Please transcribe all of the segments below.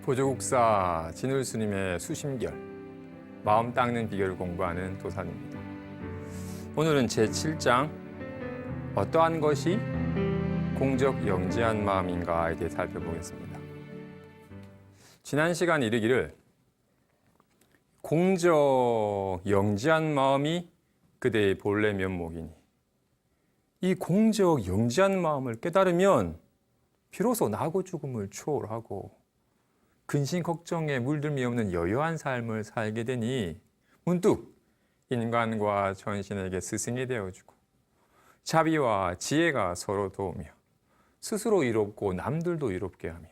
보조국사 진울스님의 수심결, 마음 닦는 비결을 공부하는 도산입니다. 오늘은 제7장 어떠한 것이 공적 영지한 마음인가에 대해 살펴보겠습니다. 지난 시간 이르기를 공적 영지한 마음이 그대의 본래 면목이니 이 공적 영지한 마음을 깨달으면 비로소 나고 죽음을 초월하고 근심 걱정에 물들미 없는 여유한 삶을 살게 되니 문득 인간과 전신에게 스승이 되어주고 자비와 지혜가 서로 도우며 스스로 이롭고 남들도 이롭게 하며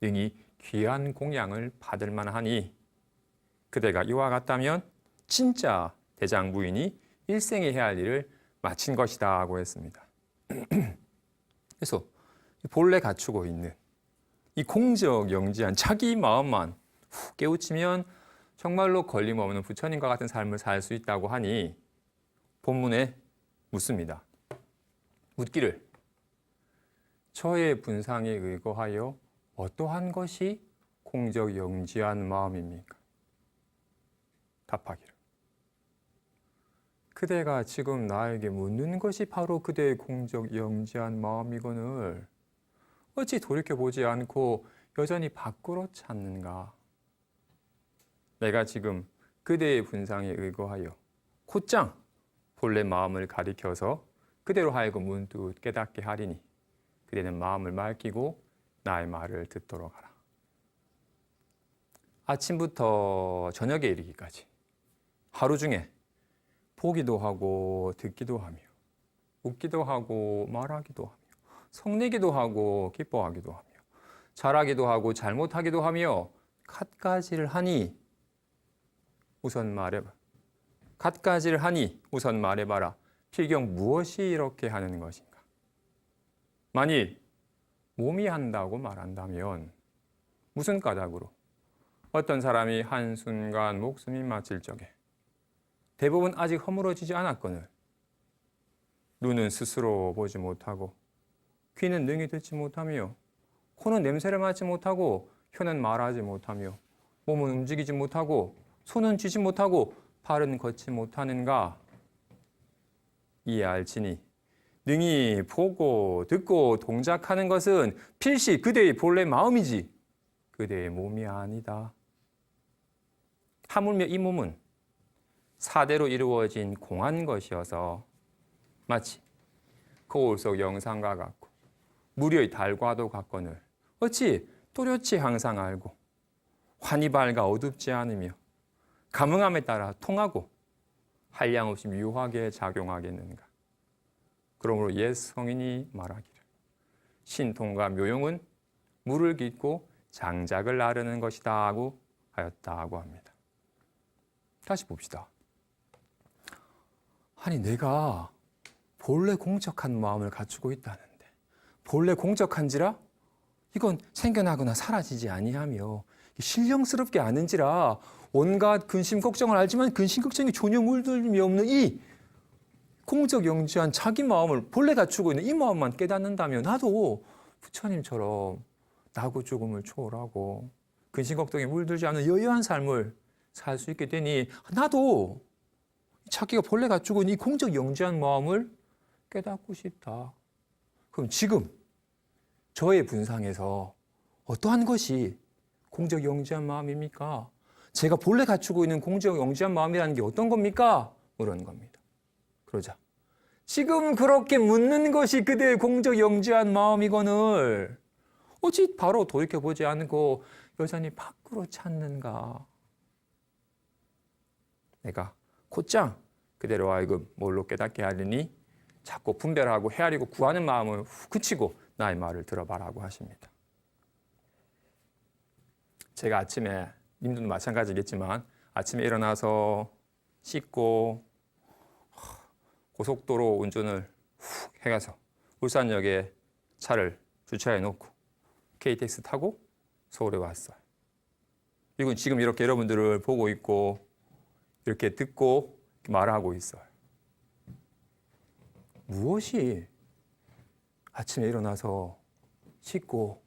능히 귀한 공양을 받을 만하니 그대가 이와 같다면 진짜 대장 부인이 일생에 해야 할 일을 마친 것이다 하고 했습니다. 그래서 본래 갖추고 있는 이 공적 영지한 자기 마음만 훅 깨우치면 정말로 걸림없는 부처님과 같은 삶을 살 수 있다고 하니 본문에 묻습니다. 묻기를 저의 분상에 의거하여 어떠한 것이 공적 영지한 마음입니까? 답하기를 그대가 지금 나에게 묻는 것이 바로 그대의 공적 영지한 마음이거늘 어찌 돌이켜보지 않고 여전히 밖으로 찾는가? 내가 지금 그대의 분상에 의거하여 곧장 본래 마음을 가리켜서 그대로 하여금 문득 깨닫게 하리니 그대는 마음을 맑히고 나의 말을 듣도록 하라. 아침부터 저녁에 이르기까지 하루 중에 보기도 하고 듣기도 하며 웃기도 하고 말하기도 하며 성내기도 하고 기뻐하기도 하며 잘하기도 하고 잘못하기도 하며 갖가지를 하니 우선 말해봐라. 필경 무엇이 이렇게 하는 것인가? 만일 몸이 한다고 말한다면 무슨 까닭으로 어떤 사람이 한순간 목숨이 마칠 적에 대부분 아직 허물어지지 않았거늘 눈은 스스로 보지 못하고 귀는 능히 듣지 못하며 코는 냄새를 맡지 못하고 혀는 말하지 못하며 몸은 움직이지 못하고 손은 쥐지 못하고 발은 걷지 못하는가? 이에 알지니 능히 보고 듣고 동작하는 것은 필시 그대의 본래 마음이지 그대의 몸이 아니다. 하물며 이 몸은 사대로 이루어진 공한 것이어서 마치 거울 속 영상과 같고 무료의 달과도 같거늘 어찌 또렷이 항상 알고 환히 밝아 어둡지 않으며 감응함에 따라 통하고 한량없이 묘하게 작용하겠는가. 그러므로 옛 성인이 말하기를 신통과 묘용은 물을 깃고 장작을 나르는 것이다 하고 하였다고 합니다. 다시 봅시다. 아니 내가 본래 공적한 마음을 갖추고 있다는데 본래 공적한지라 이건 생겨나거나 사라지지 아니하며 신령스럽게 아는지라 온갖 근심 걱정을 알지만 근심 걱정이 전혀 물들림이 없는 이 공적 영지한 자기 마음을 본래 갖추고 있는 이 마음만 깨닫는다면 나도 부처님처럼 나고 죽음을 초월하고 근심 걱정에 물들지 않는 여유한 삶을 살 수 있게 되니 나도 자기가 본래 갖추고 있는 이 공적 영지한 마음을 깨닫고 싶다. 그럼 지금 저의 분상에서 어떠한 것이 공적 영지한 마음입니까? 제가 본래 갖추고 있는 공적 영지한 마음이라는 게 어떤 겁니까? 그런 겁니다. 그러자 지금 그렇게 묻는 것이 그대의 공적 영지한 마음이거늘 어찌 바로 돌이켜보지 않고 여전히 밖으로 찾는가? 내가 곧장 그대로 하여금 뭘로 깨닫게 하리니 자꾸 분별하고 헤아리고 구하는 마음을 그치고 나의 말을 들어봐라고 하십니다. 제가 아침에 님들도 마찬가지겠지만 아침에 일어나서 씻고 고속도로 운전을 훅 해가서 울산역에 차를 주차해 놓고 KTX 타고 서울에 왔어요. 이건 지금 이렇게 여러분들을 보고 있고 이렇게 듣고 말하고 있어요. 무엇이 아침에 일어나서 씻고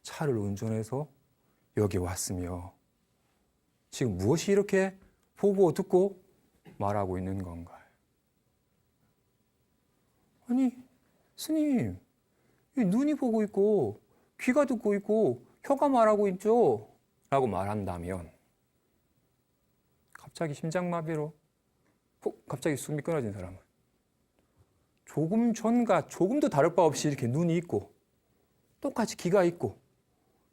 차를 운전해서 여기 왔으며 지금 무엇이 이렇게 보고 듣고 말하고 있는 건가요? 아니, 스님, 이 눈이 보고 있고 귀가 듣고 있고 혀가 말하고 있죠? 라고 말한다면 갑자기 심장마비로 갑자기 숨이 끊어진 사람은 조금 전과 조금도 다를 바 없이 이렇게 눈이 있고 똑같이 귀가 있고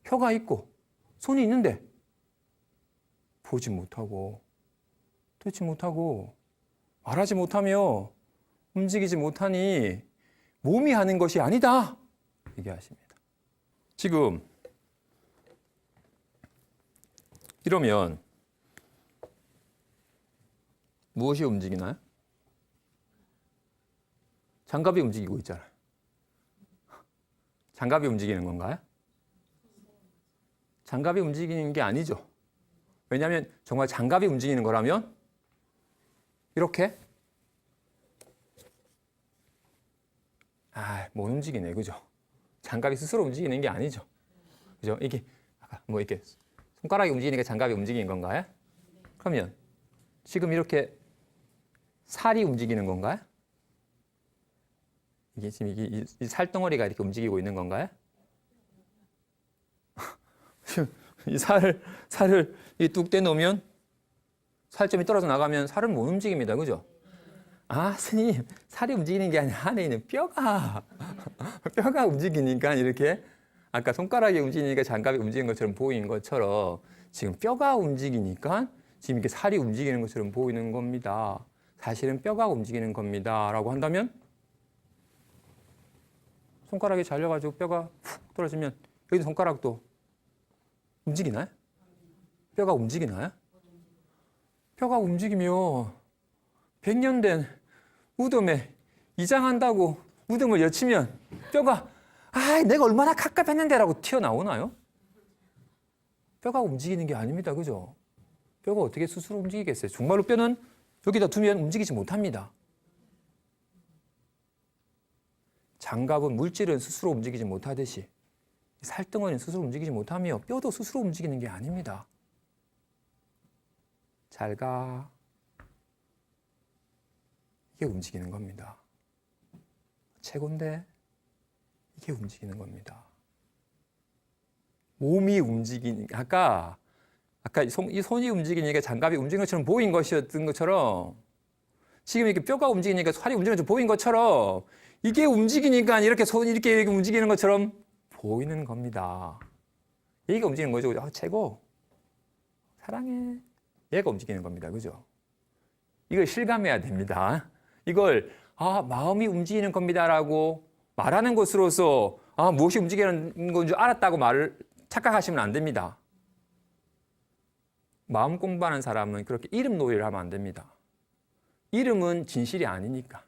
혀가 있고 손이 있는데 보지 못하고 듣지 못하고 말하지 못하며 움직이지 못하니 몸이 하는 것이 아니다 얘기하십니다. 지금 이러면 무엇이 움직이나요? 장갑이 움직이고 있잖아요. 장갑이 움직이는 건가요? 장갑이 움직이는 게 아니죠. 왜냐하면 정말 장갑이 움직이는 거라면 이렇게 못 움직이네, 그죠? 장갑이 스스로 움직이는 게 아니죠, 그죠? 이게 뭐 이렇게 손가락이 움직이니까 장갑이 움직이는 건가요? 그러면 지금 이렇게 살이 움직이는 건가요? 이게 지금 이 살덩어리가 이렇게 움직이고 있는 건가요? 이 살을 뚝 떼놓으면 살점이 떨어져 나가면 살은 못 움직입니다. 그죠? 스님, 살이 움직이는 게 아니라 안에 있는 뼈가 움직이니까 이렇게 아까 손가락이 움직이니까 장갑이 움직이는 것처럼 보이는 것처럼 지금 뼈가 움직이니까 지금 이렇게 살이 움직이는 것처럼 보이는 겁니다. 사실은 뼈가 움직이는 겁니다. 라고 한다면 손가락이 잘려가지고 뼈가 훅 떨어지면 여기 손가락도 움직이나요? 뼈가 움직이나요? 뼈가 움직이며 100년 된 무덤에 이장한다고 무덤을 여치면 뼈가 내가 얼마나 갑갑했는데라고 튀어나오나요? 뼈가 움직이는 게 아닙니다. 그죠? 뼈가 어떻게 스스로 움직이겠어요? 정말로 뼈는 여기다 두면 움직이지 못합니다. 장갑은 물질은 스스로 움직이지 못하듯이 살덩어리는 스스로 움직이지 못하며 뼈도 스스로 움직이는 게 아닙니다. 잘 가. 이게 움직이는 겁니다. 최고인데 이게 움직이는 겁니다. 몸이 움직이는, 아까 이 손이 움직이니까 장갑이 움직이는 것처럼 보인 것이었던 것처럼 지금 이렇게 뼈가 움직이니까 살이 움직이는 것처럼 보인 것처럼 이게 움직이니까 이렇게 손이 이렇게 움직이는 것처럼 보이는 겁니다. 얘가 움직이는 거죠. 최고. 사랑해. 얘가 움직이는 겁니다. 그죠? 이걸 실감해야 됩니다. 이걸 마음이 움직이는 겁니다라고 말하는 것으로서 무엇이 움직이는 건 줄 알았다고 말을 착각하시면 안 됩니다. 마음 공부하는 사람은 그렇게 이름 놀이를 하면 안 됩니다. 이름은 진실이 아니니까.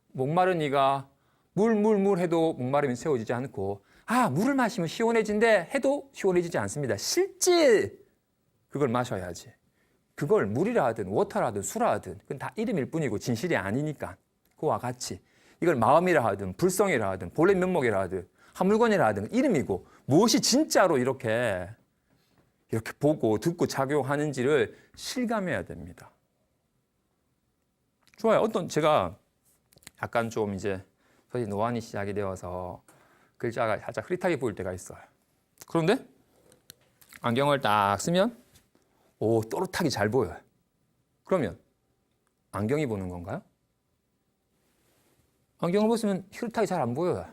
목마른 이가 물 해도 목마름이 채워지지 않고 물을 마시면 시원해진대 해도 시원해지지 않습니다. 실제 그걸 마셔야지. 그걸 물이라 하든 워터라든 수라 하든 그건 다 이름일 뿐이고 진실이 아니니까. 그와 같이 이걸 마음이라 하든 불성이라 하든 본래 면목이라 하든 한 물건이라 하든 이름이고 무엇이 진짜로 이렇게 보고 듣고 작용하는지를 실감해야 됩니다. 좋아요. 제가 약간 좀 이제 사실 노안이 시작이 되어서 글자가 살짝 흐릿하게 보일 때가 있어요. 그런데 안경을 딱 쓰면 또렷하게 잘 보여요. 그러면 안경이 보는 건가요? 안경을 벗으면 흐릿하게 잘 안 보여요.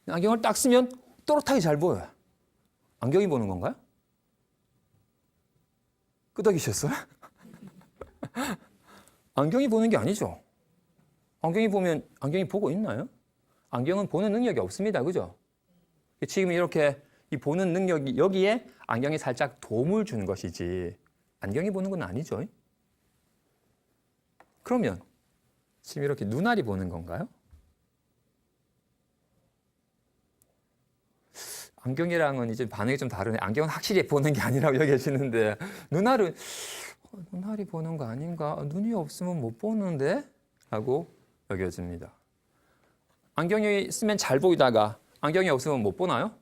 안경을 딱 쓰면 또렷하게 잘 보여요. 안경이 보는 건가요? 끄덕이셨어요? 안경이 보는 게 아니죠. 안경이 보면 안경이 보고 있나요? 안경은 보는 능력이 없습니다. 그죠? 지금 이렇게 이 보는 능력이 여기에 안경이 살짝 도움을 주는 것이지 안경이 보는 건 아니죠. 그러면 지금 이렇게 눈알이 보는 건가요? 안경이랑은 이제 반응이 좀 다르네. 안경은 확실히 보는 게 아니라고 여겨지는데 눈알이 보는 거 아닌가? 눈이 없으면 못 보는데? 라고 여겨집니다. 안경이 있으면 잘 보이다가 안경이 없으면 못 보나요?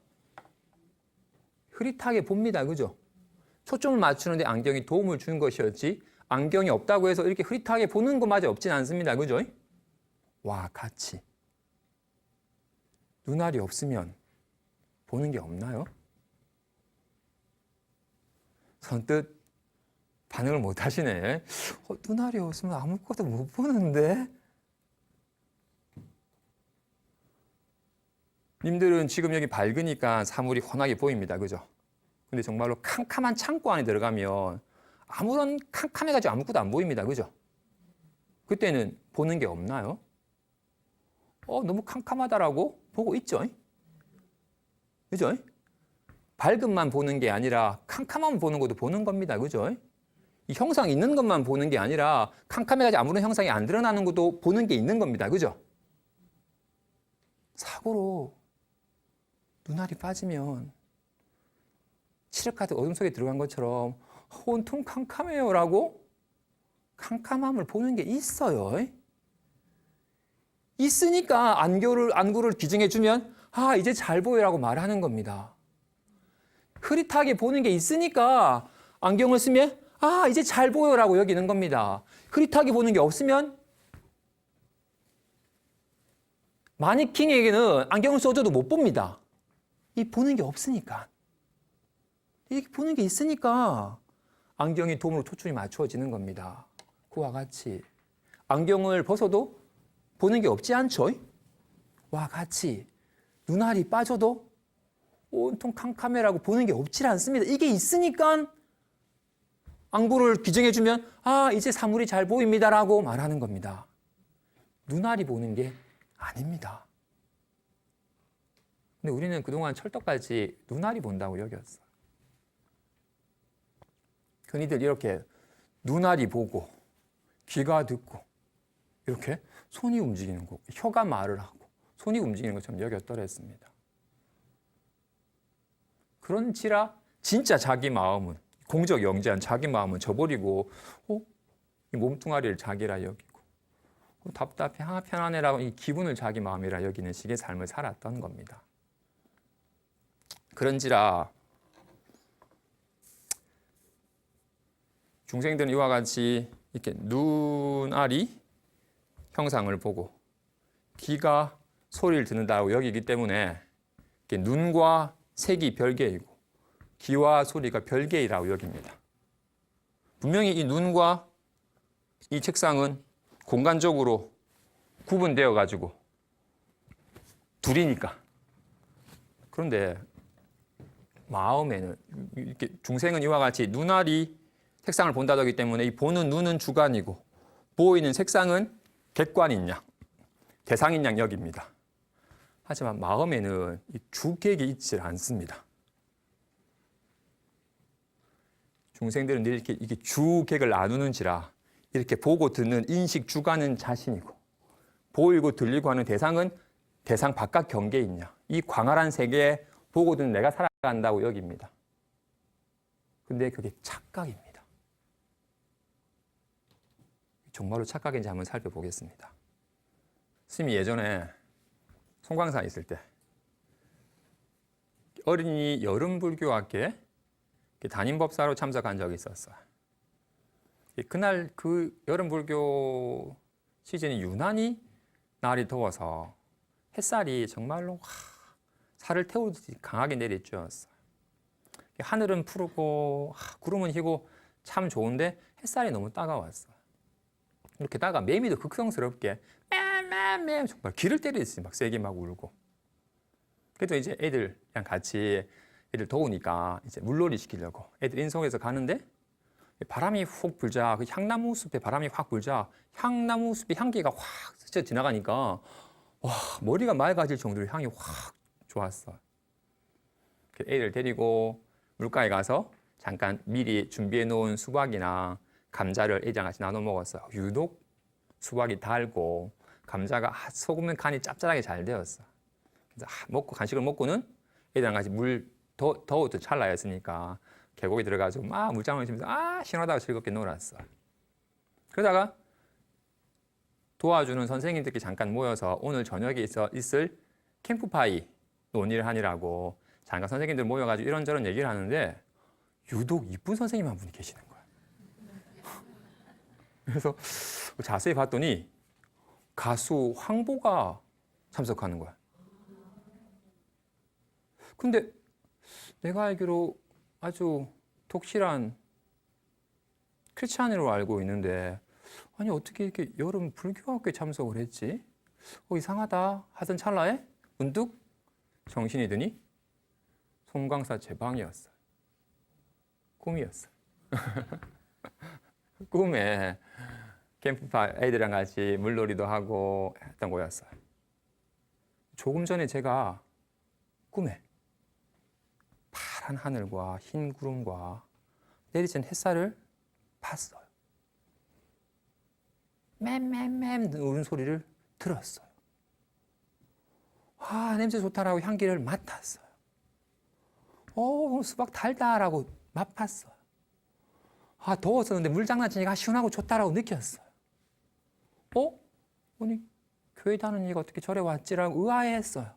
흐릿하게 봅니다. 그죠? 초점을 맞추는데 안경이 도움을 준 것이었지 안경이 없다고 해서 이렇게 흐릿하게 보는 것마저 없진 않습니다. 그죠? 와, 같이. 눈알이 없으면 보는 게 없나요? 선뜻 반응을 못 하시네. 눈알이 없으면 아무것도 못 보는데? 님들은 지금 여기 밝으니까 사물이 훤하게 보입니다. 그죠? 근데 정말로 캄캄한 창고 안에 들어가면 아무런 캄캄해가지고 아무것도 안 보입니다. 그죠? 그때는 보는 게 없나요? 너무 캄캄하다라고 보고 있죠? 그죠? 밝음만 보는 게 아니라 캄캄함 보는 것도 보는 겁니다. 그죠? 이 형상 있는 것만 보는 게 아니라 캄캄해가지고 아무런 형상이 안 드러나는 것도 보는 게 있는 겁니다. 그죠? 사고로 눈알이 빠지면 칠흑하듯 어둠 속에 들어간 것처럼 온통 캄캄해요 라고 캄캄함을 보는 게 있어요. 있으니까 안구를 기증해주면 이제 잘 보여라고 말하는 겁니다. 흐릿하게 보는 게 있으니까 안경을 쓰면 이제 잘 보여라고 여기는 겁니다. 흐릿하게 보는 게 없으면 마니킹에게는 안경을 써줘도 못 봅니다. 이 보는 게 없으니까. 이 보는 게 있으니까 안경이 도움으로 초점이 맞추어지는 겁니다. 그와 같이 안경을 벗어도 보는 게 없지 않죠? 와 같이 눈알이 빠져도 온통 캄캄해라고 보는 게 없지 않습니다. 이게 있으니까 안구를 기증해주면 이제 사물이 잘 보입니다라고 말하는 겁니다. 눈알이 보는 게 아닙니다. 근데 우리는 그동안 철떡같이 눈알이 본다고 여겼어요. 흔히들 이렇게 눈알이 보고 귀가 듣고 이렇게 손이 움직이는 거, 혀가 말을 하고 손이 움직이는 것처럼 여겼더랬습니다. 그런지라 진짜 자기 마음은 공적 영재한 자기 마음은 저버리고 이 몸뚱아리를 자기라 여기고 답답해 편안해라고 이 기분을 자기 마음이라 여기는 식의 삶을 살았던 겁니다. 그런지라 중생들은 이와 같이 이렇게 눈알이 형상을 보고 귀가 소리를 듣는다고 여기기 때문에 눈과 색이 별개이고 귀와 소리가 별개이라고 여깁니다. 분명히 이 눈과 이 책상은 공간적으로 구분되어 가지고 둘이니까. 그런데 마음에는 이렇게 중생은 이와 같이 눈알이 색상을 본다더기 때문에 이 보는 눈은 주관이고 보이는 색상은 객관인 양, 대상인 양 여깁니다. 하지만 마음에는 이 주객이 있지 않습니다. 중생들은 늘 이렇게 주객을 나누는지라 이렇게 보고 듣는 인식 주관은 자신이고 보이고 들리고 하는 대상은 대상 바깥 경계인 양, 이 광활한 세계에 보고 듣는 내가 살아간다고 여깁니다. 근데 그게 착각입니다. 정말로 착각인지 한번 살펴보겠습니다. 스님이 예전에 송광산에 있을 때 어린이 여름불교학교에 담임법사로 참석한 적이 있었어요. 그날 그 여름불교 시즌이 유난히 날이 더워서 햇살이 정말로 살을 태우듯이 강하게 내리쬐었어요. 하늘은 푸르고 구름은 희고 참 좋은데 햇살이 너무 따가웠어요. 이렇게 다가 매미도 극성스럽게 맴 정말 귀를 때리듯이 막 세게 막 울고. 그래도 이제 애들이랑 같이 애들 더우니까 이제 물놀이 시키려고 애들 인성에서 가는데 바람이 훅 불자 그 향나무 숲에 바람이 확 불자 향나무 숲의 향기가 확 스쳐 지나가니까 와 머리가 맑아질 정도로 향이 확 좋았어. 애들 데리고 물가에 가서 잠깐 미리 준비해 놓은 수박이나 감자를 애들이랑 같이 나눠 먹었어요. 유독 수박이 달고 감자가 소금은 간이 짭짤하게 잘 되었어. 그래서 먹고 간식을 먹고는 애들이랑 같이 더웠던 찰나였으니까 계곡에 들어가서 막 물장을 치면서 시원하다고 즐겁게 놀았어. 그러다가 도와주는 선생님들끼리 잠깐 모여서 오늘 저녁에 있을 캠프파이 논의를 하느라고 장가 선생님들 모여가지고 이런저런 얘기를 하는데 유독 이쁜 선생님 한 분이 계시는 거예요. 그래서 자세히 봤더니 가수 황보가 참석하는 거야. 근데 내가 알기로 아주 독실한 크리스찬으로 알고 있는데 아니 어떻게 이렇게 여름 불교학교에 참석을 했지? 이상하다 하던 찰나에 문득 정신이 드니 송광사 제 방이었어요. 꿈이었어요. 꿈에 캠프파 애들이랑 같이 물놀이도 하고 했던 거였어요. 조금 전에 제가 꿈에 파란 하늘과 흰 구름과 내리쬐는 햇살을 봤어요. 맴맴맴 울음소리를 들었어요. 냄새 좋다라고 향기를 맡았어요. 수박 달다라고 맛봤어요. 더웠었는데 물 장난치니까 시원하고 좋다라고 느꼈어요. 아니 교회 다니는 얘가 어떻게 절에 왔지라고 의아해했어요.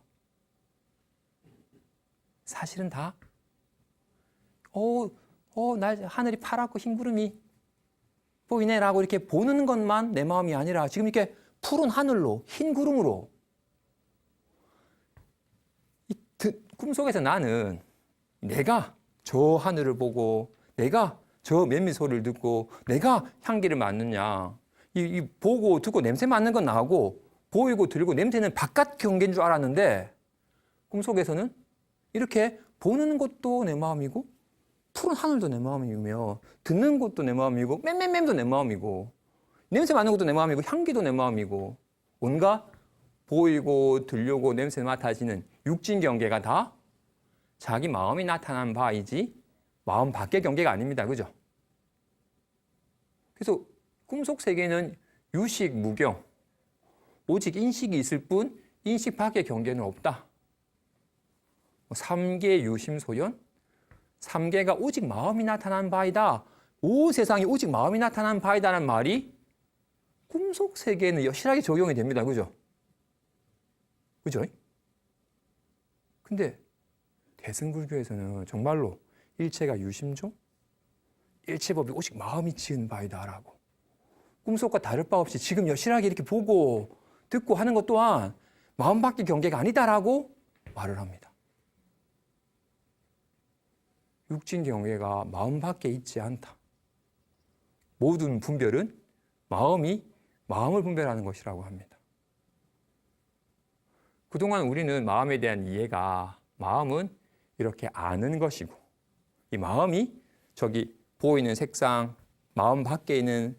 사실은 다 날 하늘이 파랗고 흰 구름이 보이네라고 이렇게 보는 것만 내 마음이 아니라 지금 이렇게 푸른 하늘로 흰 구름으로 꿈속에서 나는 내가 저 하늘을 보고 내가 저 맴미 소리를 듣고 내가 향기를 맡느냐 이 보고 듣고 냄새 맡는 건 나하고 보이고 들리고 냄새는 바깥 경계인 줄 알았는데 꿈속에서는 이렇게 보는 것도 내 마음이고 푸른 하늘도 내 마음이며 듣는 것도 내 마음이고 맴맴맴도 내 마음이고 냄새 맡는 것도 내 마음이고 향기도 내 마음이고 온갖 보이고 들려고 냄새 맡아지는 육진 경계가 다 자기 마음이 나타난 바이지 마음 밖의 경계가 아닙니다. 그죠? 그래서 꿈속 세계는 유식 무경 오직 인식이 있을 뿐 인식 밖의 경계는 없다. 삼계 유심소연 삼계가 오직 마음이 나타난 바이다. 온 세상이 오직 마음이 나타난 바이다라는 말이 꿈속 세계에는 여실하게 적용이 됩니다. 그죠? 그죠? 근데 대승불교에서는 정말로 일체가 유심종, 일체법이 오직 마음이 지은 바이다라고 꿈속과 다를 바 없이 지금 여실하게 이렇게 보고 듣고 하는 것 또한 마음 밖의 경계가 아니다라고 말을 합니다. 육진 경계가 마음 밖에 있지 않다. 모든 분별은 마음이 마음을 분별하는 것이라고 합니다. 그동안 우리는 마음에 대한 이해가 마음은 이렇게 아는 것이고 이 마음이 저기 보이는 색상, 마음 밖에 있는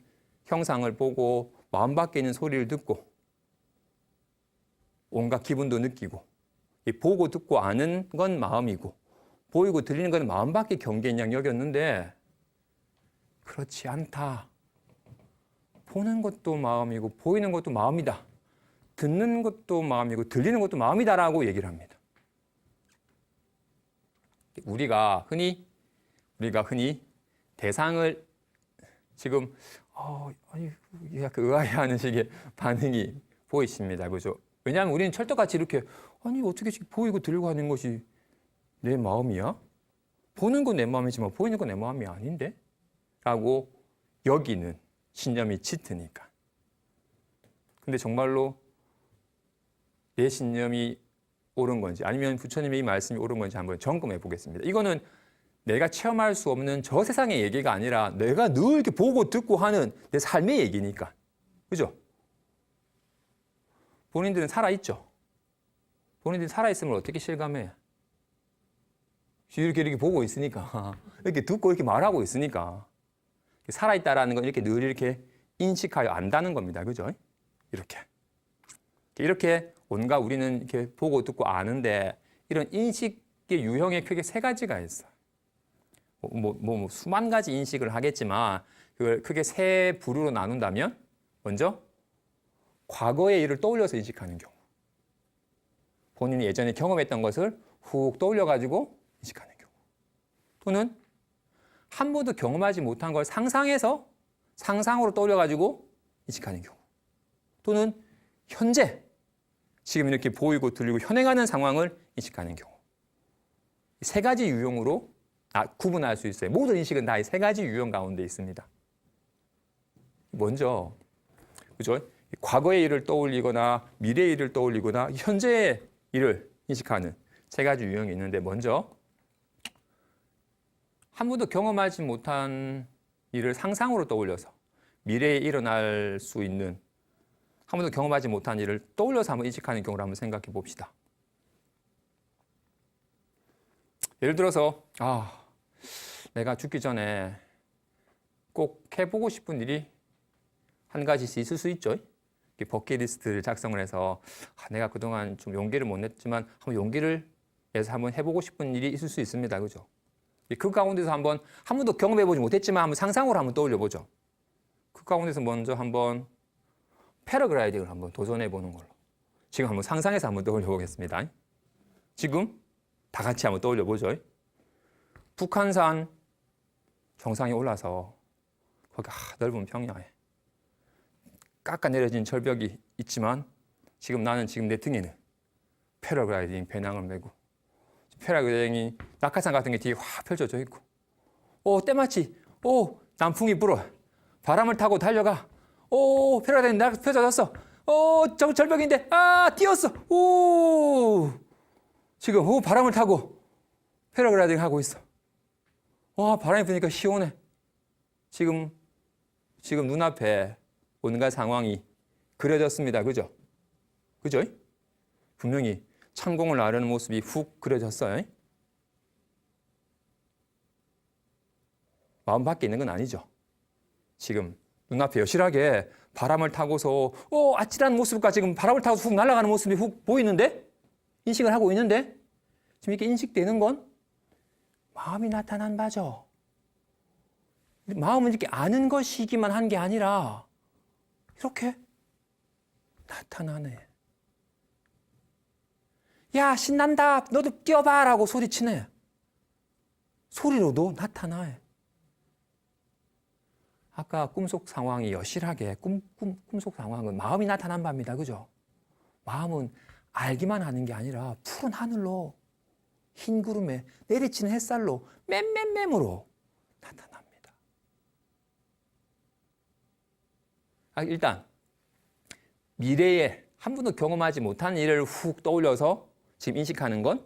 형상을 보고 마음 밖에 있는 소리를 듣고 온갖 기분도 느끼고 이 보고 듣고 아는 건 마음이고 보이고 들리는 건 마음 밖의 경계인 양 여겼는데 그렇지 않다. 보는 것도 마음이고 보이는 것도 마음이다. 듣는 것도 마음이고 들리는 것도 마음이다라고 얘기를 합니다. 우리가 흔히 대상을 지금 약간 의아해하는 식의 반응이 보이십니다. 그죠? 왜냐하면 우리는 철떡같이 이렇게 어떻게 보이고 들리고 하는 것이 내 마음이야? 보는 건 내 마음이지만 보이는 건 내 마음이 아닌데? 라고 여기는 신념이 짙으니까. 근데 정말로 내 신념이 옳은 건지 아니면 부처님의 이 말씀이 옳은 건지 한번 점검해 보겠습니다. 이거는 내가 체험할 수 없는 저 세상의 얘기가 아니라 내가 늘 이렇게 보고 듣고 하는 내 삶의 얘기니까. 그죠? 본인들은 살아있죠? 본인들이 살아있음을 어떻게 실감해? 이렇게 보고 있으니까, 이렇게 듣고 이렇게 말하고 있으니까, 살아있다라는 건 이렇게 늘 이렇게 인식하여 안다는 겁니다. 그죠? 이렇게 온갖 우리는 이렇게 보고 듣고 아는데, 이런 인식의 유형에 크게 세 가지가 있어요. 수만 가지 인식을 하겠지만, 그걸 크게 세 부류로 나눈다면, 먼저, 과거의 일을 떠올려서 인식하는 경우. 본인이 예전에 경험했던 것을 훅 떠올려가지고 인식하는 경우. 또는 한 번도 경험하지 못한 걸 상상해서 상상으로 떠올려가지고 인식하는 경우. 또는 현재, 지금 이렇게 보이고 들리고 현행하는 상황을 인식하는 경우. 세 가지 유형으로 구분할 수 있어요. 모든 인식은 다 이 세 가지 유형 가운데 있습니다. 먼저, 그죠? 과거의 일을 떠올리거나 미래의 일을 떠올리거나 현재의 일을 인식하는 세 가지 유형이 있는데, 먼저 한 번도 경험하지 못한 일을 상상으로 떠올려서 미래에 일어날 수 있는, 한 번도 경험하지 못한 일을 떠올려서 한번 인식하는 경우를 한번 생각해 봅시다. 예를 들어서 내가 죽기 전에 꼭 해보고 싶은 일이 한 가지씩 있을 수 있죠. 버킷리스트를 작성을 해서 내가 그동안 좀 용기를 못 냈지만 한번 용기를 내서 한번 해보고 싶은 일이 있을 수 있습니다. 그죠? 그 가운데서 한 번도 경험해보지 못했지만 한번 상상으로 한번 떠올려보죠. 그 가운데서 먼저 한번 패러글라이딩을 한번 도전해보는 걸로. 지금 한번 상상해서 한번 떠올려보겠습니다. 지금 다 같이 한번 떠올려보죠. 북한산 정상에 올라서 거기 넓은 평야에 깎아내려진 절벽이 있지만 나는 지금 내 등에는 패러글라이딩 배낭을 메고 패러글라이딩이 낙하산 같은 게 뒤에 확 펼쳐져 있고 때마치 남풍이 불어 바람을 타고 달려가 패러글라이딩 날 펼쳐졌어 저 절벽인데 뛰었어 지금 바람을 타고 패러글라이딩 하고 있어 바람이 부니까 시원해 지금 눈앞에 온갖 상황이 그려졌습니다. 그죠? 분명히 창공을 나르는 모습이 훅 그려졌어요. 마음 밖에 있는 건 아니죠. 지금 눈앞에 여실하게 바람을 타고서 아찔한 모습과 지금 바람을 타고서 훅 날아가는 모습이 훅 보이는데? 인식을 하고 있는데? 지금 이렇게 인식되는 건 마음이 나타난 바죠. 마음은 이렇게 아는 것이기만 한 게 아니라 이렇게 나타나네. 야, 신난다. 너도 뛰어봐. 라고 소리치네. 소리로도 나타나요. 아까 꿈속 상황이 여실하게 꿈속 상황은 마음이 나타난 바입니다. 그죠? 마음은 알기만 하는 게 아니라 푸른 하늘로 흰 구름에 내리치는 햇살로 맴맴맴으로 나타납니다. 일단 미래에 한 번도 경험하지 못한 일을 훅 떠올려서 지금 인식하는 건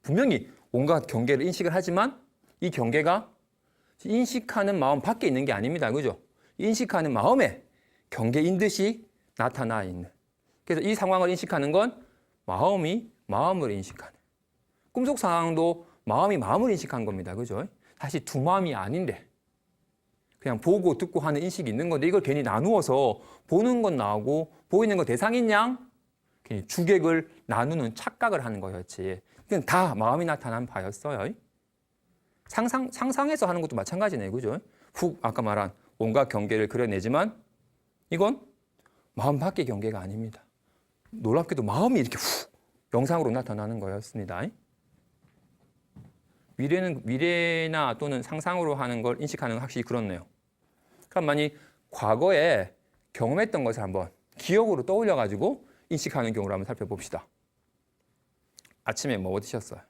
분명히 온갖 경계를 인식을 하지만 이 경계가 인식하는 마음 밖에 있는 게 아닙니다. 그죠? 인식하는 마음에 경계인 듯이 나타나 있는. 그래서 이 상황을 인식하는 건 마음이 마음을 인식하는. 꿈속 상황도 마음이 마음을 인식한 겁니다. 그죠? 사실 두 마음이 아닌데 그냥 보고 듣고 하는 인식이 있는 건데 이걸 괜히 나누어서 보는 건 나오고 보이는 건 대상인 양 괜히 주객을 나누는 착각을 하는 거였지. 그냥 다 마음이 나타난 바였어요. 상상해서 하는 것도 마찬가지네요. 그죠? 훅 아까 말한 온갖 경계를 그려내지만 이건 마음 밖의 경계가 아닙니다. 놀랍게도 마음이 이렇게 훅 영상으로 나타나는 거였습니다. 미래나 또는 상상으로 하는 걸 인식하는 건 확실히 그렇네요. 그럼 만약 과거에 경험했던 것을 한번 기억으로 떠올려가지고 인식하는 경우를 한번 살펴봅시다. 아침에 뭐 드셨어요?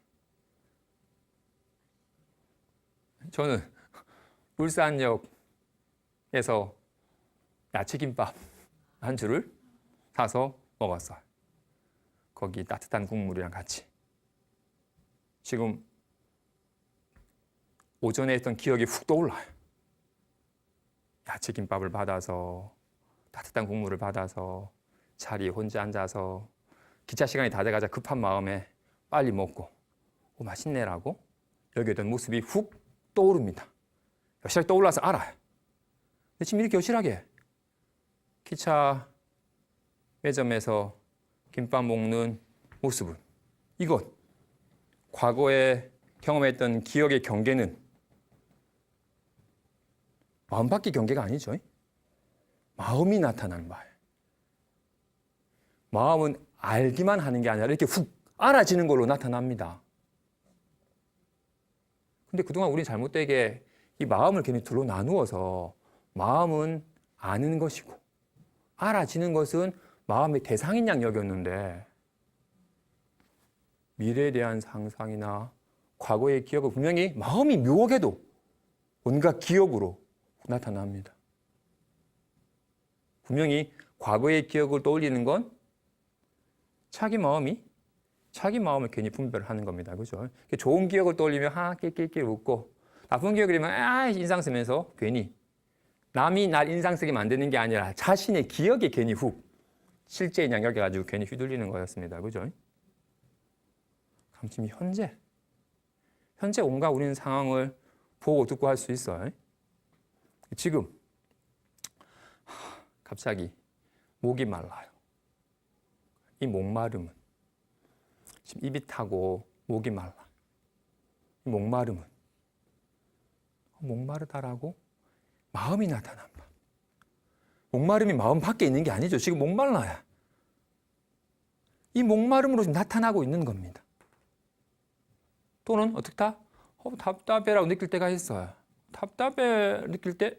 저는 울산역에서 야채김밥 한 줄을 사서 먹었어요. 거기 따뜻한 국물이랑 같이. 지금 오전에 했던 기억이 훅 떠올라요. 야채김밥을 받아서 따뜻한 국물을 받아서 자리에 혼자 앉아서 기차 시간이 다 돼가자 급한 마음에 빨리 먹고 맛있네라고 여기던 모습이 훅 떠오릅니다. 여실하게 떠올라서 알아요. 근데 지금 이렇게 여실하게 기차 매점에서 김밥 먹는 모습은 이것 과거에 경험했던 기억의 경계는 마음 밖의 경계가 아니죠. 마음이 나타나는 바예요. 마음은 알기만 하는 게 아니라 이렇게 훅 알아지는 걸로 나타납니다. 근데 그동안 우리 잘못되게 이 마음을 괜히 둘로 나누어서 마음은 아는 것이고 알아지는 것은 마음의 대상인 양 여겼는데 미래에 대한 상상이나 과거의 기억은 분명히 마음이 묘하게도 온갖 기억으로 나타납니다. 분명히 과거의 기억을 떠올리는 건 자기 마음을 괜히 분별하는 겁니다. 그죠? 좋은 기억을 떠올리면 낄낄낄 웃고, 나쁜 기억이면 인상 쓰면서 괜히 남이 날 인상 쓰게 만드는 게 아니라 자신의 기억에 괜히 실제 인양 여겨가지고 괜히 휘둘리는 거였습니다. 그죠? 그럼 지금 현재 온갖 우리는 상황을 보고 듣고 할 수 있어요. 지금 갑자기 목이 말라요. 이 목마름은 지금 입이 타고 목이 말라. 이 목마름은 목마르다라고 마음이 나타난 바. 목마름이 마음 밖에 있는 게 아니죠. 지금 목말라요. 이 목마름으로 지금 나타나고 있는 겁니다. 또는 어떻다? 답답해라고 느낄 때가 있어요. 답답해 느낄 때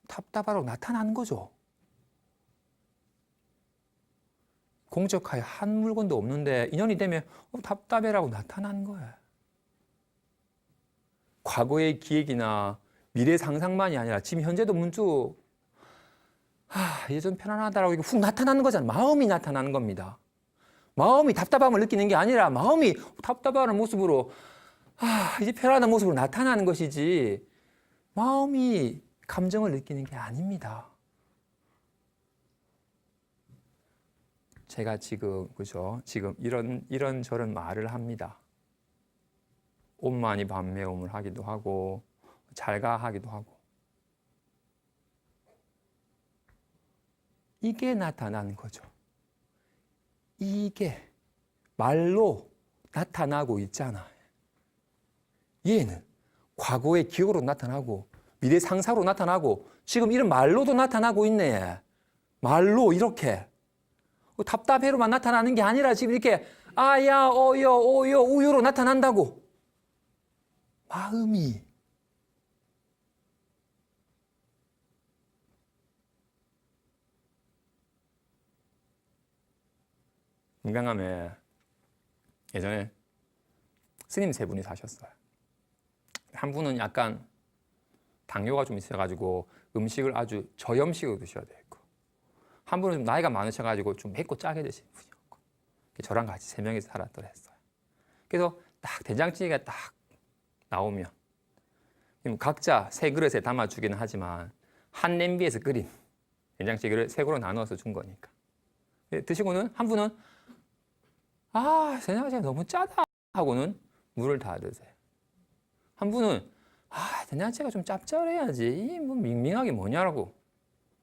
답답하라고 나타나는 거죠. 공적하에 한 물건도 없는데 인연이 되면 답답해라고 나타나는 거예요. 과거의 기획이나 미래 상상만이 아니라 지금 현재도 문득 이제 좀 편안하다라고 이게 훅 나타나는 거잖아요. 마음이 나타나는 겁니다. 마음이 답답함을 느끼는 게 아니라 마음이 답답한 모습으로 이제 편안한 모습으로 나타나는 것이지 마음이 감정을 느끼는 게 아닙니다. 제가 지금 이런저런 말을 합니다. 옷만이 반매움을 하기도 하고 잘가 하기도 하고 이게 나타나는 거죠. 이게 말로 나타나고 있잖아요. 얘는 과거의 기억으로 나타나고 미래 상사로 나타나고 지금 이런 말로도 나타나고 있네. 말로 이렇게 답답해로만 나타나는 게 아니라 지금 이렇게 아야 어여 오여 우유로 나타난다고. 마음이 건강함에 예전에 스님 세 분이 사셨어요. 한 분은 약간 당뇨가 좀 있어가지고 음식을 아주 저염식으로 드셔야 되고, 한 분은 좀 나이가 많으셔가지고 좀 맵고 짜게 드시는 분이었고, 저랑 같이 세 명이서 살았더라 했어요. 그래서 딱 된장찌개가 딱 나오면 각자 세 그릇에 담아주기는 하지만 한 냄비에서 끓인 된장찌개를 세 그릇 나눠서 준 거니까. 드시고는 한 분은 된장찌개가 너무 짜다 하고는 물을 다 드세요. 한 분은 된장찌개가 좀 짭짤해야지 이 뭐 밍밍하게 뭐냐라고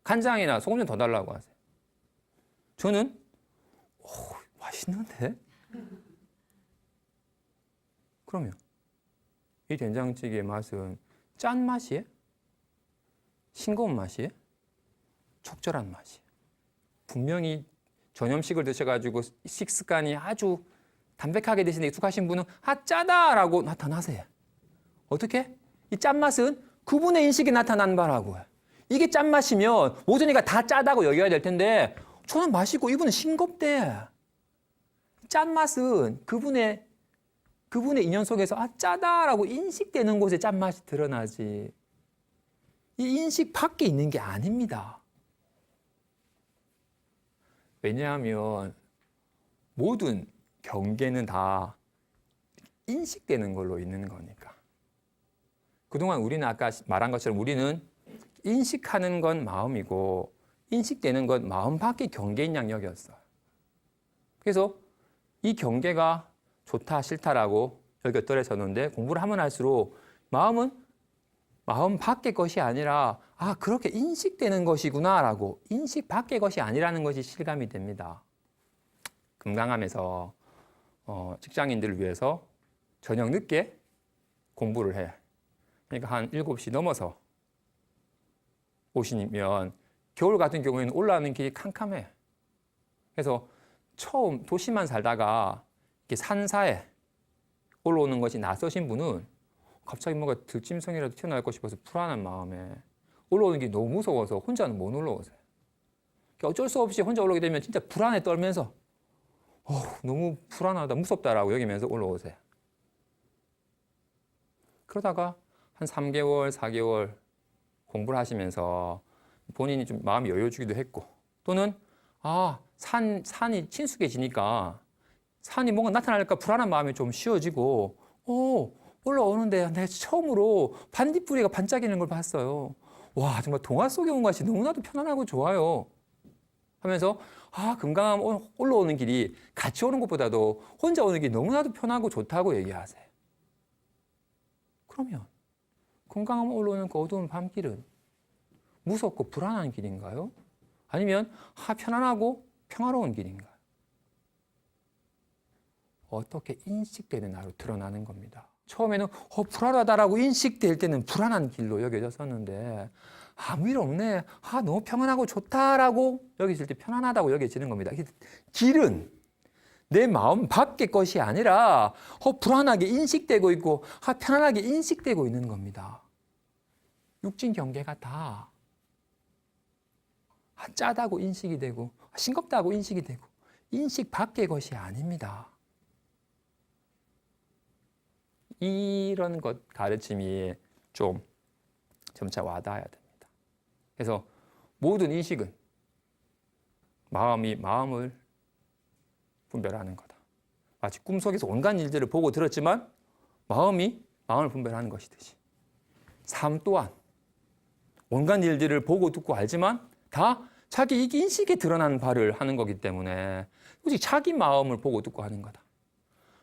간장이나 소금 좀 더 달라고 하세요. 저는 맛있는데? 그러면 이 된장찌개의 맛은 짠 맛이에요? 싱거운 맛이에요? 적절한 맛이에요. 분명히 전염식을 드셔가지고 식습관이 아주 담백하게 드시는 익숙하신 분은 짜다라고 나타나세요. 어떻게? 이 짠맛은 그분의 인식이 나타난 바라고요. 이게 짠맛이면 모든이가 다 짜다고 여겨야 될 텐데 저는 맛있고 이분은 싱겁대. 짠맛은 그분의 인연 속에서 짜다라고 인식되는 곳에 짠맛이 드러나지 이 인식 밖에 있는 게 아닙니다. 왜냐하면 모든 경계는 다 인식되는 걸로 있는 거니까. 그동안 우리는 아까 말한 것처럼 우리는 인식하는 건 마음이고 인식되는 건 마음 밖의 경계인 양 여겼어요. 그래서 이 경계가 좋다 싫다라고 여겼더래졌는데 공부를 하면 할수록 마음은 마음 밖의 것이 아니라 그렇게 인식되는 것이구나라고 인식 밖의 것이 아니라는 것이 실감이 됩니다. 금강함에서 직장인들을 위해서 저녁 늦게 공부를 해. 그러니까 한 7시 넘어서 오시면 겨울 같은 경우에는 올라오는 길이 캄캄해. 그래서 처음 도시만 살다가 이렇게 산사에 올라오는 것이 낯서신 분은 갑자기 뭔가 들짐승이라도 튀어나올 것 싶어서 불안한 마음에 올라오는 게 너무 무서워서 혼자는 못 올라오세요. 그러니까 어쩔 수 없이 혼자 올라오게 되면 진짜 불안에 떨면서 너무 불안하다 무섭다라고 여기면서 올라오세요. 그러다가 한 3개월, 4개월 공부를 하시면서 본인이 좀 마음이 여유주기도 했고 또는 산이 친숙해지니까 산이 뭔가 나타날까 불안한 마음이 좀 쉬워지고 올라오는데 내가 처음으로 반딧불이가 반짝이는 걸 봤어요. 와, 정말 동화 속에 온 것이 너무나도 편안하고 좋아요. 하면서 금강암 올라오는 길이 같이 오는 것보다도 혼자 오는 길이 너무나도 편하고 좋다고 얘기하세요. 그러면 금강암 올라오는 그 어두운 밤길은 무섭고 불안한 길인가요? 아니면 편안하고 평화로운 길인가요? 어떻게 인식되는 나로 드러나는 겁니다. 처음에는 불안하다라고 인식될 때는 불안한 길로 여겨졌었는데 아무 일 없네, 너무 평안하고 좋다라고 여겨질 때 편안하다고 여겨지는 겁니다. 길은 내 마음 밖의 것이 아니라 불안하게 인식되고 있고 편안하게 인식되고 있는 겁니다. 육진 경계가 다 짜다고 인식이 되고 싱겁다고 인식이 되고 인식 밖의 것이 아닙니다. 이런 것 가르침이 좀 점차 와닿아야 됩니다. 그래서 모든 인식은 마음이 마음을 분별하는 거다. 마치 꿈속에서 온갖 일들을 보고 들었지만 마음이 마음을 분별하는 것이듯이 삶 또한 온갖 일들을 보고 듣고 알지만 다 자기 인식에 드러나는 바를 하는 거기 때문에 오직 자기 마음을 보고 듣고 하는 거다.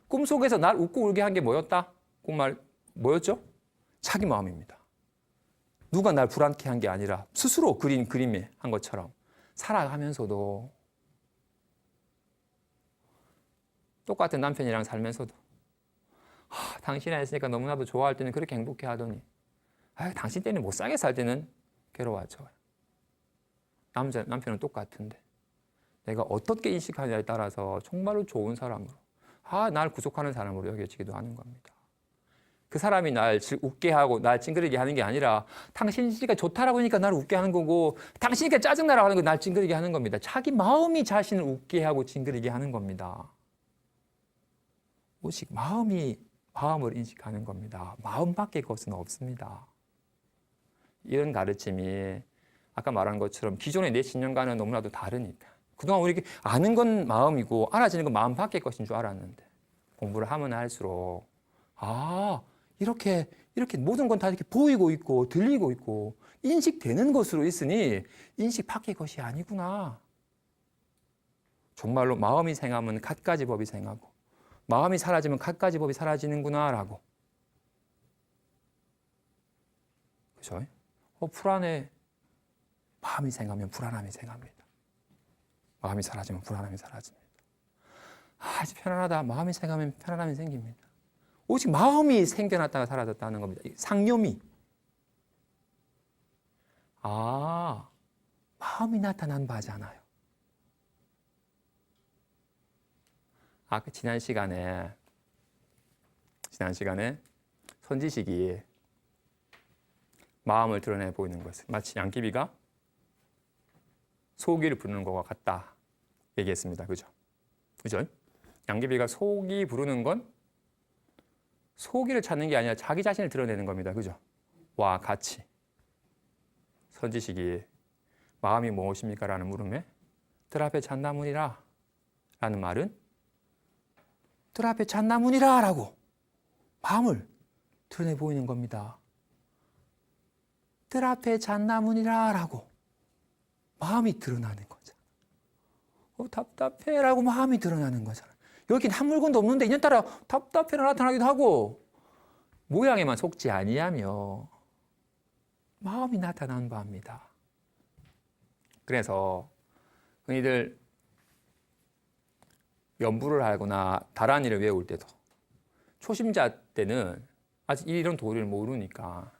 꿈속에서 날 웃고 울게 한 게 뭐였다? 꿈말 뭐였죠? 자기 마음입니다. 누가 날 불안케 한 게 아니라 스스로 그린 그림에 한 것처럼 살아가면서도 똑같은 남편이랑 살면서도 당신이랑 있으니까 너무나도 좋아할 때는 그렇게 행복해 하더니 당신 때문에 못 살게 살 때는 괴로워하죠. 남편은 똑같은데 내가 어떻게 인식하느냐에 따라서 정말로 좋은 사람으로 날 구속하는 사람으로 여겨지기도 하는 겁니다. 그 사람이 날 웃게 하고 날 찡그리게 하는 게 아니라 당신이니까 좋다라고 하니까 날 웃게 하는 거고 당신이니까 짜증나라고 하는 거 날 찡그리게 하는 겁니다. 자기 마음이 자신을 웃게 하고 찡그리게 하는 겁니다. 오직 마음이 마음을 인식하는 겁니다. 마음 밖의 것은 없습니다. 이런 가르침이 아까 말한 것처럼 기존의 내 신념과는 너무나도 다르니까 그동안 우리 아는 건 마음이고 알아지는 건 마음 밖의 것인 줄 알았는데 공부를 하면 할수록 이렇게 모든 건 다 이렇게 보이고 있고 들리고 있고 인식되는 것으로 있으니 인식 밖의 것이 아니구나. 정말로 마음이 생하면 갖가지 법이 생하고 마음이 사라지면 갖가지 법이 사라지는구나라고. 그죠? 불안해. 마음이 생하면 불안함이 생합니다. 마음이 사라지면 불안함이 사라집니다. 아주 편안하다. 마음이 생하면 편안함이 생깁니다. 오직 마음이 생겨났다가 사라졌다는 겁니다. 상념이. 마음이 나타난 바잖아요. 지난 시간에 선지식이 마음을 드러내 보이는 것은 마치 양귀비가 소기를 부르는 것과 같다 얘기했습니다. 그죠? 양귀비가 소기 부르는 건 소기를 찾는 게 아니라 자기 자신을 드러내는 겁니다. 그죠? 와 같이 선지식이 마음이 무엇입니까? 라는 물음에 들 앞에 잣나무니라 라는 말은 들 앞에 잣나무니라 라고 마음을 드러내 보이는 겁니다. 들 앞에 잣나무니라 라고 마음이 드러나는 거죠. 답답해 라고 마음이 드러나는 거잖아요. 여긴 한 물건도 없는데 인연따라 답답해라 나타나기도 하고 모양에만 속지 아니하며 마음이 나타난 바입니다. 그래서 흔히들 연부를 하거나 다란이를 외울 때도 초심자 때는 아직 이런 도리를 모르니까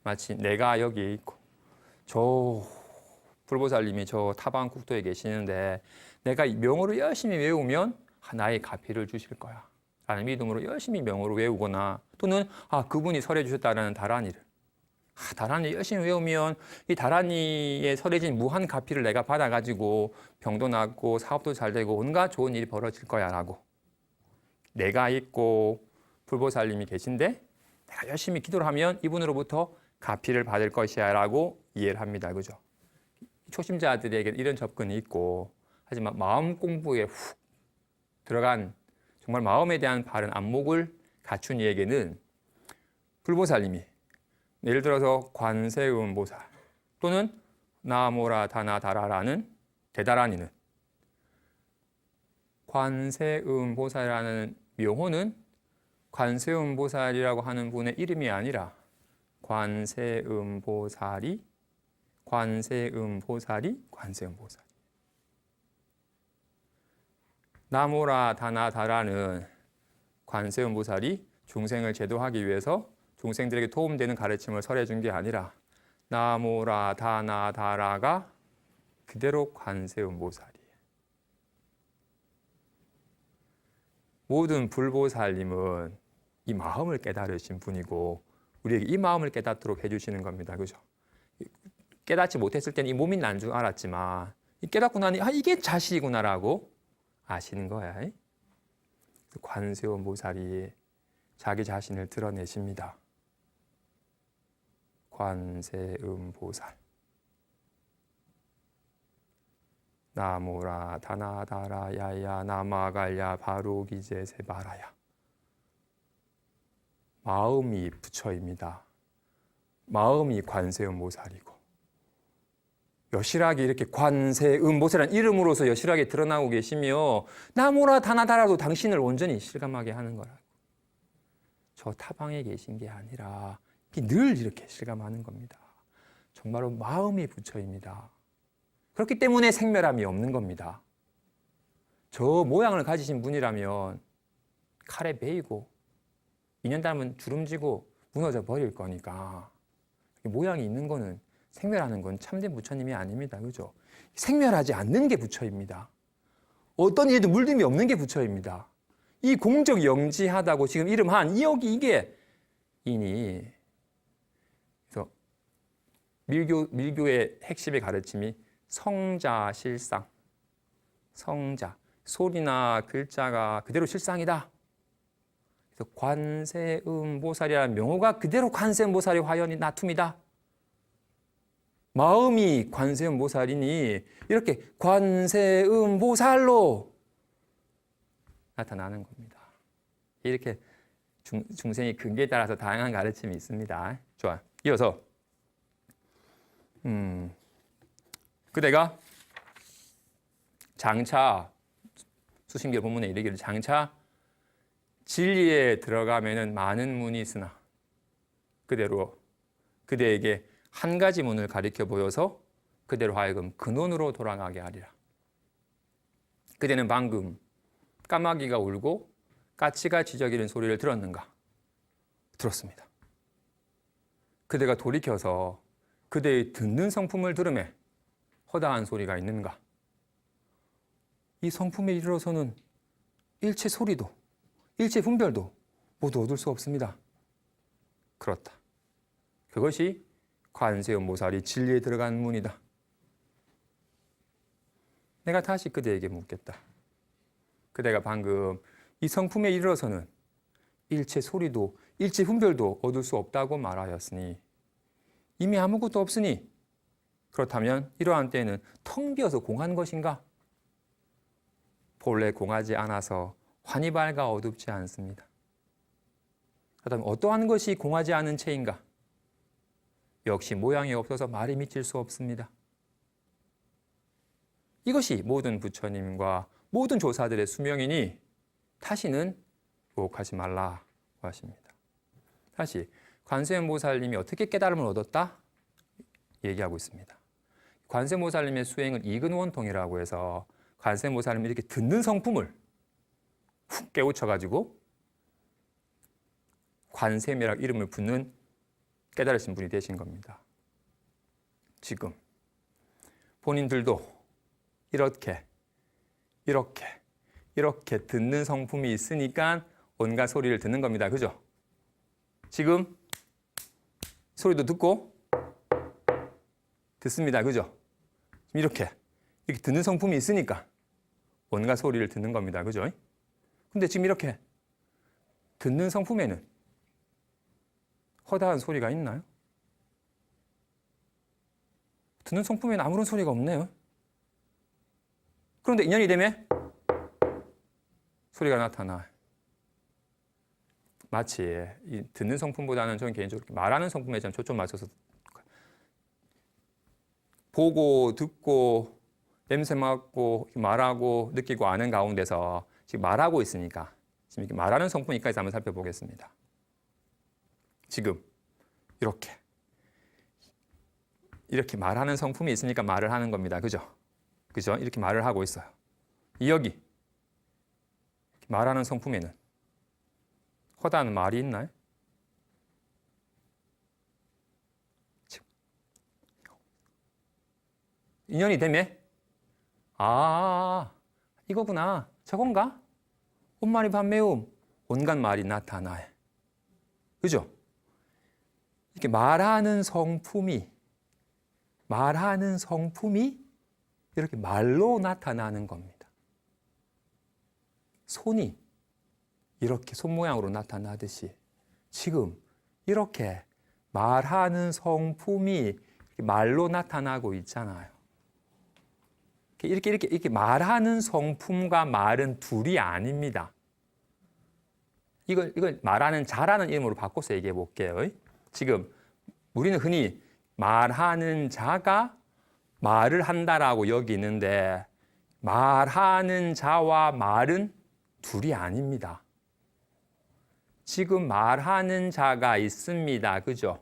마치 내가 여기 있고 저 불보살님이 저 타방 국토에 계시는데 내가 명호를 열심히 외우면 나의 가피를 주실 거야 라는 믿음으로 열심히 명호를 외우거나 또는 그분이 설해 주셨다라는 다란이를 다란이 열심히 외우면 이 다란이에 설해진 무한 가피를 내가 받아가지고 병도 낫고 사업도 잘 되고 온갖 좋은 일이 벌어질 거야 라고 내가 있고 불보살님이 계신데 내가 열심히 기도를 하면 이분으로부터 가피를 받을 것이야 라고 이해를 합니다. 그죠? 초심자들에게 이런 접근이 있고, 하지만 마음 공부에 훅 들어간 정말 마음에 대한 바른 안목을 갖춘 이에게는 불보살님이 예를 들어서 관세음보살 또는 나모라 다나다라라는 대다란이는 관세음보살이라는 명호는 관세음보살이라고 하는 분의 이름이 아니라 관세음보살이 나모라 다나다라는 관세음보살이 중생을 제도하기 위해서 중생들에게 도움되는 가르침을 설해준 게 아니라 나모라 다나다라가 그대로 관세음보살이에요. 모든 불보살님은 이 마음을 깨달으신 분이고 우리에게 이 마음을 깨닫도록 해주시는 겁니다. 그죠? 깨닫지 못했을 때는 이 몸이 난 줄 알았지만 깨닫고 나니 이게 자식이구나라고 아시는 거야. 관세음보살이 자기 자신을 드러내십니다. 관세음보살 나모라 다나다라 야야 나마갈야 바로기제 세바라야. 마음이 부처입니다. 마음이 관세음보살이고 여실하게 이렇게 관세음보살이라는 이름으로서 여실하게 드러나고 계시며 나모라 다나다라도 당신을 온전히 실감하게 하는 거라고. 저 타방에 계신 게 아니라 늘 이렇게 실감하는 겁니다. 정말로 마음이 부처입니다. 그렇기 때문에 생멸함이 없는 겁니다. 저 모양을 가지신 분이라면 칼에 베이고 2년 닮으면 주름지고 무너져 버릴 거니까 모양이 있는 거는 생멸하는 건 참된 부처님이 아닙니다. 그죠? 생멸하지 않는 게 부처입니다. 어떤 일에도 물림이 없는 게 부처입니다. 이 공적 영지하다고 지금 이름한 이게 이니 그래서 밀교의 핵심의 가르침이 성자 실상, 성자 소리나 글자가 그대로 실상이다. 그래서 관세음보살이라는 명호가 그대로 관세음보살의 화연이 나툼이다. 마음이 관세음보살이니 이렇게 관세음보살로 나타나는 겁니다. 이렇게 중생의 근기에 따라서 다양한 가르침이 있습니다. 좋아. 이어서 그대가 장차 수심계 본문에 이르기를 장차 진리에 들어가면은 많은 문이 있으나 그대로 그대에게 한 가지 문을 가리켜 보여서 그대로 하여금 근원으로 돌아가게 하리라. 그대는 방금 까마귀가 울고 까치가 지저귀는 소리를 들었는가? 들었습니다. 그대가 돌이켜서 그대의 듣는 성품을 들음에 허다한 소리가 있는가? 이 성품에 이르러서는 일체 소리도 일체 분별도 모두 얻을 수 없습니다. 그렇다. 그것이 관세음보살이 진리에 들어간 문이다. 내가 다시 그대에게 묻겠다. 그대가 방금 이 성품에 이르러서는 일체 소리도 일체 분별도 얻을 수 없다고 말하였으니 이미 아무것도 없으니 그렇다면 이러한 때에는 텅 비어서 공한 것인가? 본래 공하지 않아서 환히 밝아 어둡지 않습니다. 그렇다면 어떠한 것이 공하지 않은 채인가? 역시 모양이 없어서 말이 미칠 수 없습니다. 이것이 모든 부처님과 모든 조사들의 수명이니 다시는 유혹하지 말라고 하십니다. 다시 관세음보살님이 어떻게 깨달음을 얻었다? 얘기하고 있습니다. 관세음보살님의 수행은 이근원통이라고 해서 관세음보살님이 이렇게 듣는 성품을 훅 깨우쳐가지고 관세음이라고 이름을 붙는 깨달으신 분이 되신 겁니다. 지금 본인들도 이렇게 듣는 성품이 있으니까 온갖 소리를 듣는 겁니다. 그죠? 지금 소리도 듣습니다. 그죠? 이렇게 듣는 성품이 있으니까 온갖 소리를 듣는 겁니다. 그죠? 근데 지금 이렇게 듣는 성품에는 허다한 소리가 있나요? 듣는 성품에는 아무런 소리가 없네요. 그런데 인연이 되면 소리가 나타나. 마치 이 듣는 성품보다는 저는 개인적으로 말하는 성품에 좀 초점 맞춰서 보고 듣고 냄새 맡고 말하고 느끼고 아는 가운데서 지금 말하고 있으니까 지금 이렇게 말하는 성품까지 한번 살펴보겠습니다. 지금 이렇게 말하는 성품이 있으니까 말을 하는 겁니다. 그죠? 이렇게 말을 하고 있어요. 여기 말하는 성품에는 허다한 말이 있나요? 인연이 되면 이거구나, 저건가? 온말이 반매움, 온갖 말이 나타나요. 그죠? 이렇게 말하는 성품이 이렇게 말로 나타나는 겁니다. 손이 이렇게 손 모양으로 나타나듯이 지금 이렇게 말하는 성품이 말로 나타나고 있잖아요. 이렇게 말하는 성품과 말은 둘이 아닙니다. 이걸 말하는 자라는 이름으로 바꿔서 얘기해 볼게요. 지금 우리는 흔히 말하는 자가 말을 한다라고 여기는데 말하는 자와 말은 둘이 아닙니다. 지금 말하는 자가 있습니다. 그죠?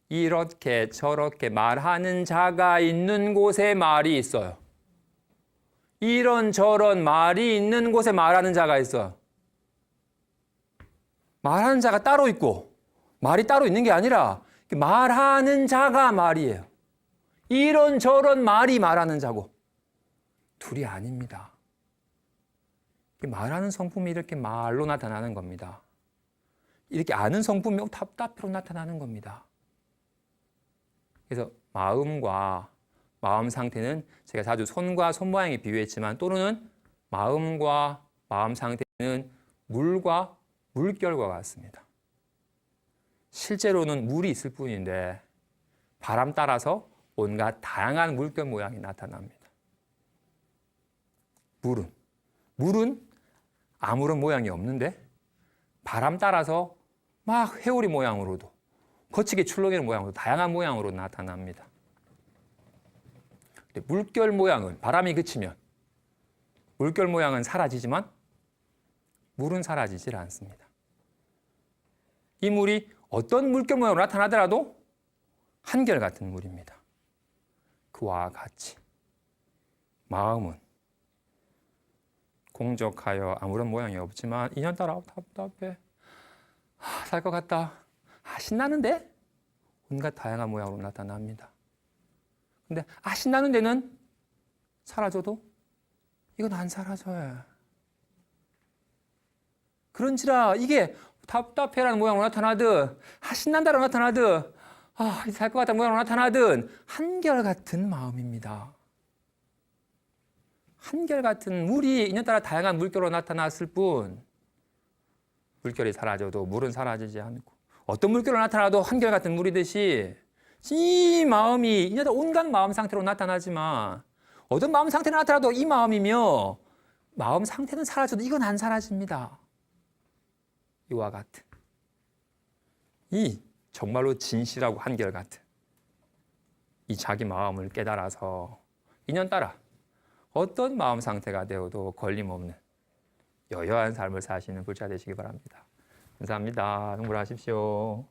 이렇게 저렇게 말하는 자가 있는 곳에 말이 있어요. 이런저런 말이 있는 곳에 말하는 자가 있어요. 말하는 자가 따로 있고 말이 따로 있는 게 아니라 말하는 자가 말이에요. 이런저런 말이 말하는 자고 둘이 아닙니다. 말하는 성품이 이렇게 말로 나타나는 겁니다. 이렇게 아는 성품이 답답해로 나타나는 겁니다. 그래서 마음과 마음 상태는 제가 자주 손과 손 모양에 비유했지만 또는 마음과 마음 상태는 물과 물결과 같습니다. 실제로는 물이 있을 뿐인데 바람 따라서 온갖 다양한 물결 모양이 나타납니다. 물은 아무런 모양이 없는데 바람 따라서 막 회오리 모양으로도 거치게 출렁이는 모양으로 다양한 모양으로 나타납니다. 물결 모양은 바람이 그치면 물결 모양은 사라지지만 물은 사라지질 않습니다. 이 물이 어떤 물결 모양으로 나타나더라도 한결같은 물입니다. 그와 같이 마음은 공적하여 아무런 모양이 없지만 인연따라 답답해, 살 것 같다, 신나는데 온갖 다양한 모양으로 나타납니다. 근데 신나는 데는 사라져도 이건 안 사라져요. 그런지라 이게 답답해라는 모양으로 나타나든 신난다로 나타나든 살 것 같다는 모양으로 나타나든 한결같은 마음입니다. 한결같은 물이 인연따라 다양한 물결로 나타났을 뿐 물결이 사라져도 물은 사라지지 않고 어떤 물결로 나타나도 한결같은 물이듯이 이 마음이 인연따라 온갖 마음 상태로 나타나지만 어떤 마음 상태로 나타나도 이 마음이며 마음 상태는 사라져도 이건 안 사라집니다. 이와 같은 이 정말로 진실하고 한결같은 이 자기 마음을 깨달아서 인연따라 어떤 마음 상태가 되어도 걸림없는 여여한 삶을 사시는 불자 되시기 바랍니다. 감사합니다. 성불하십시오.